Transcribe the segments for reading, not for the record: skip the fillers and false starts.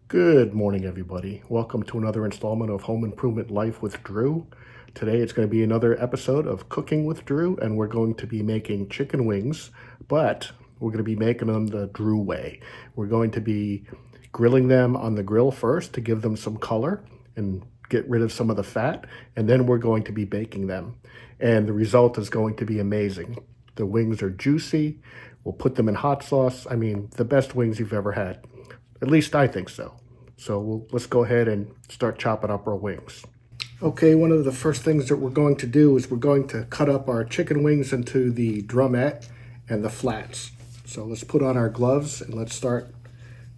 Good morning, everybody. Welcome to another installment of Home Improvement Life with Drew. Today it's going to be another episode of Cooking with Drew, and we're going to be making chicken wings, but we're going to be making them the Drew way. We're going to be grilling them on the grill first to give them some color and get rid of some of the fat, and then we're going to be baking them. And the result is going to be amazing. The wings are juicy. We'll put them in hot sauce. I mean, the best wings you've ever had. At least I think so. So let's go ahead and start chopping up our wings. Okay, one of the first things that we're going to do is we're going to cut up our chicken wings into the drumette and the flats. So let's put on our gloves and let's start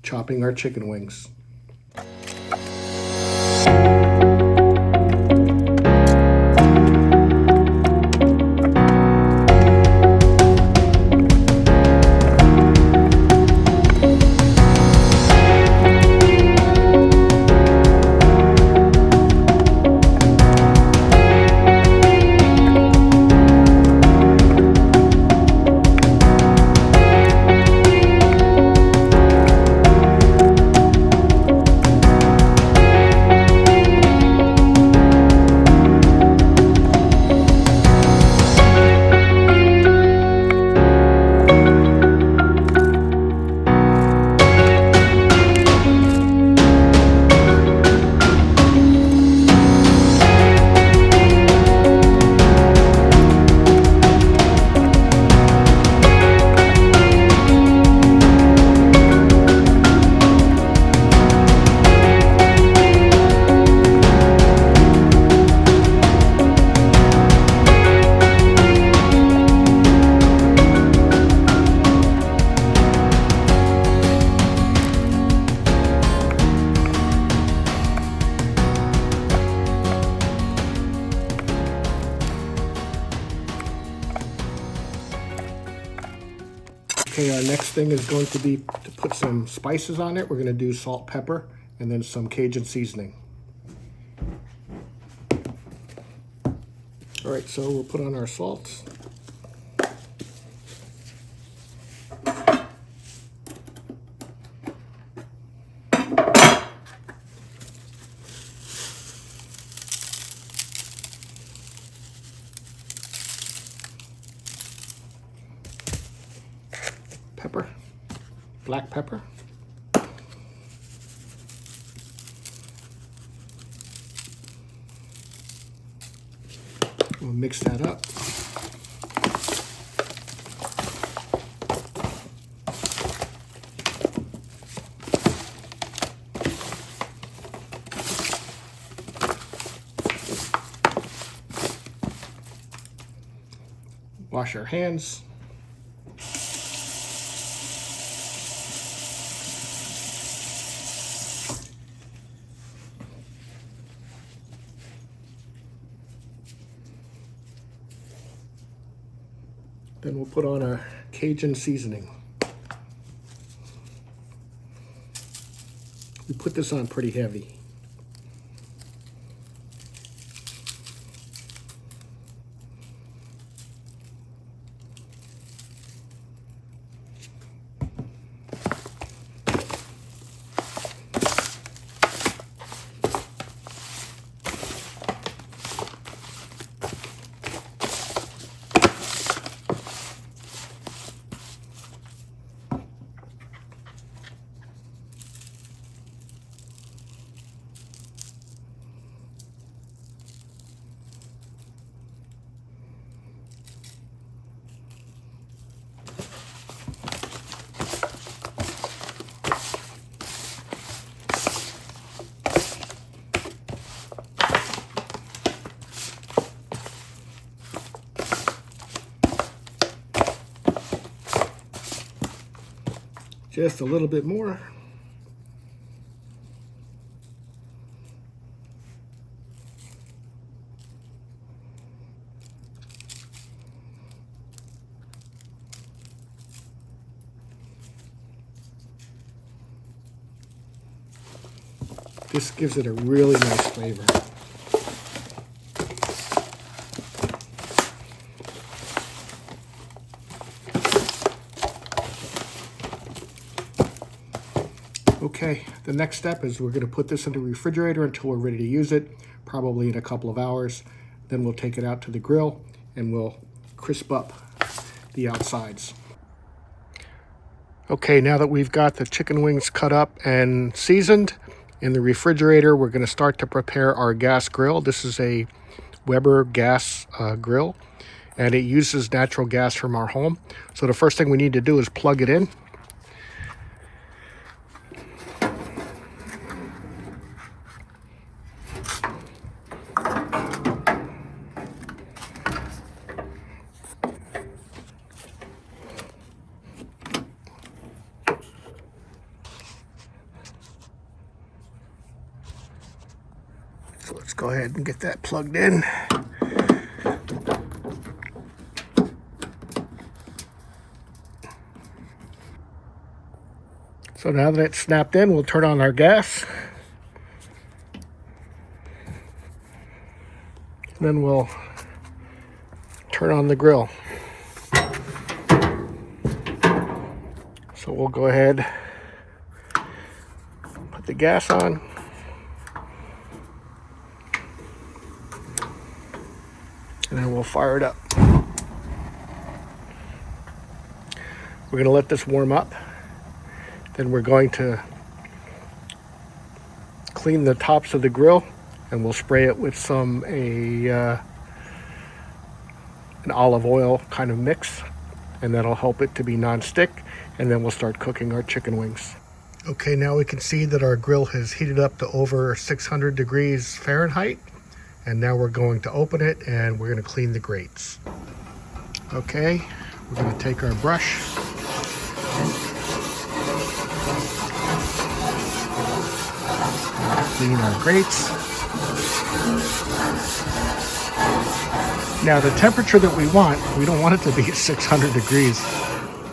chopping our chicken wings. Okay, our next thing is going to be to put some spices on it. We're going to do salt, pepper, and then some Cajun seasoning. All right, so we'll put on our salt. Pepper, black pepper. We'll mix that up. Wash our hands. Then we'll put on our Cajun seasoning. We put this on pretty heavy. Just a little bit more. This gives it a really nice flavor. Okay, the next step is we're going to put this in the refrigerator until we're ready to use it, probably in a couple of hours. Then we'll take it out to the grill and we'll crisp up the outsides. Okay, now that we've got the chicken wings cut up and seasoned in the refrigerator, we're going to start to prepare our gas grill. This is a Weber gas grill, and it uses natural gas from our home. So the first thing we need to do is plug it in. So let's go ahead and get that plugged in. So now that it's snapped in, we'll turn on our gas. Then we'll turn on the grill. So we'll go ahead, put the gas on. And then we'll fire it up. We're going to let this warm up. Then we're going to clean the tops of the grill, and we'll spray it with an olive oil kind of mix, and that'll help it to be non-stick. And then we'll start cooking our chicken wings. Okay, now we can see that our grill has heated up to over 600 degrees Fahrenheit. And now we're going to open it and we're going to clean the grates. Okay, we're going to take our brush. Clean our grates. Now the temperature that we don't want it to be 600 degrees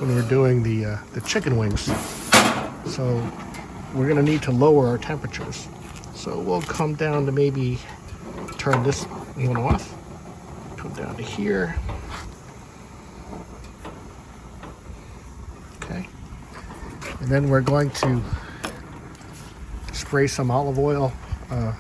when we're doing the chicken wings. So we're going to need to lower our temperatures. So we'll come down to maybe turn this one off, come down to here. Okay. And then we're going to spray some olive oil to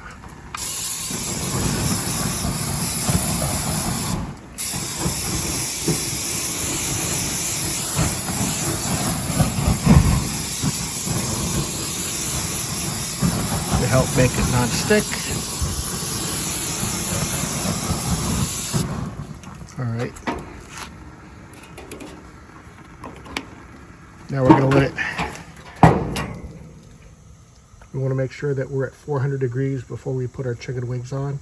help make it non-stick. All right. Now we're going to let it, we want to make sure that we're at 400 degrees before we put our chicken wings on.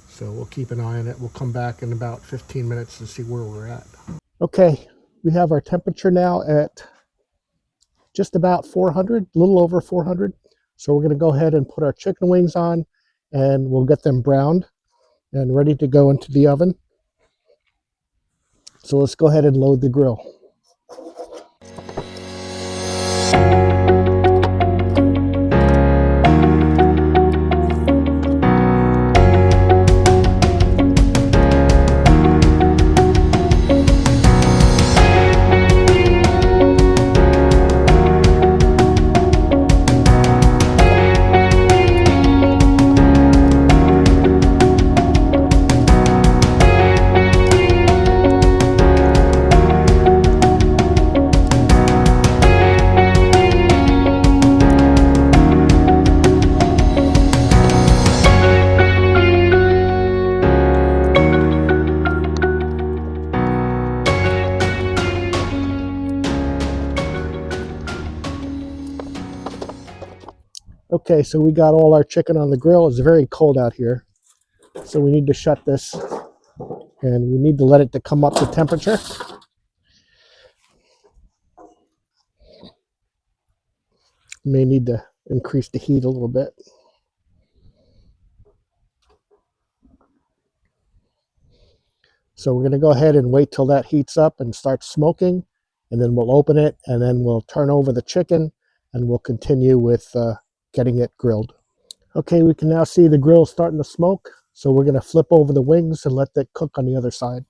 So we'll keep an eye on it. We'll come back in about 15 minutes to see where we're at. Okay, we have our temperature now at just about 400, a little over 400. So we're going to go ahead and put our chicken wings on, and we'll get them browned and ready to go into the oven. So let's go ahead and load the grill. Okay, so we got all our chicken on the grill. It's very cold out here, so we need to shut this, and we need to let it to come up to temperature. You may need to increase the heat a little bit. So we're going to go ahead and wait till that heats up and starts smoking, and then we'll open it, and then we'll turn over the chicken, and we'll continue with getting it grilled. Okay, we can now see the grill starting to smoke, so we're going to flip over the wings and let that cook on the other side.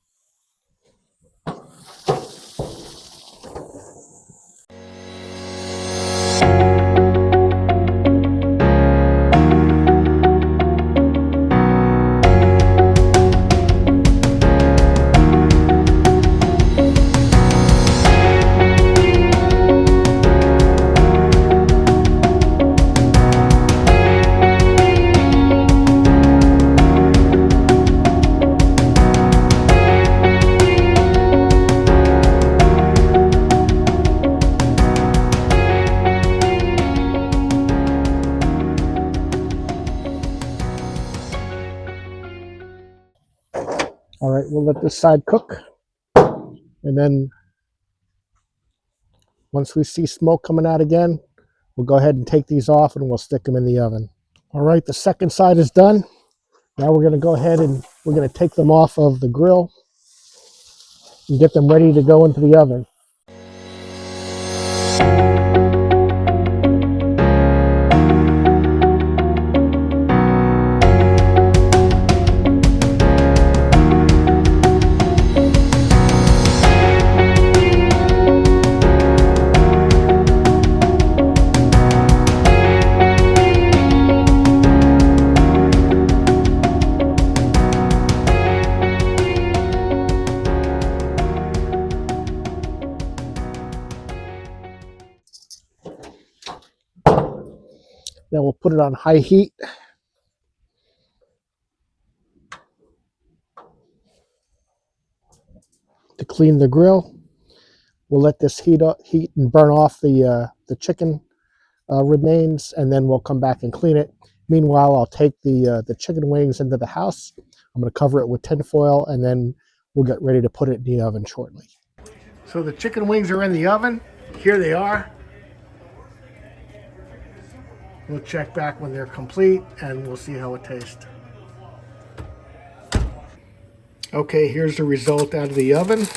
we'll let this side cook. And then once we see smoke coming out again, we'll go ahead and take these off and we'll stick them in the oven. All right, the second side is done. Now we're going to go ahead and we're going to take them off of the grill and get them ready to go into the oven. Then we'll put it on high heat. To clean the grill, we'll let this heat and burn off the chicken remains, and then we'll come back and clean it. Meanwhile, I'll take the chicken wings into the house. I'm going to cover it with tin foil, and then we'll get ready to put it in the oven shortly. So the chicken wings are in the oven. Here they are. We'll check back when they're complete and we'll see how it tastes. Okay, here's the result out of the oven.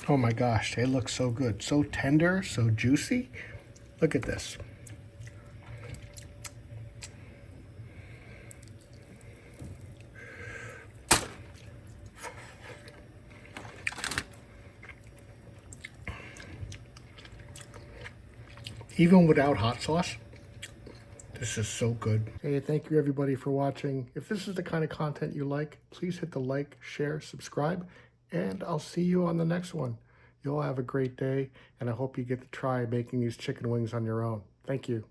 Oh my gosh, they look so good. So tender, so juicy. Look at this. Even without hot sauce, this is so good. Hey, thank you everybody for watching. If this is the kind of content you like, please hit the like, share, subscribe, and I'll see you on the next one. You all have a great day, and I hope you get to try making these chicken wings on your own. Thank you.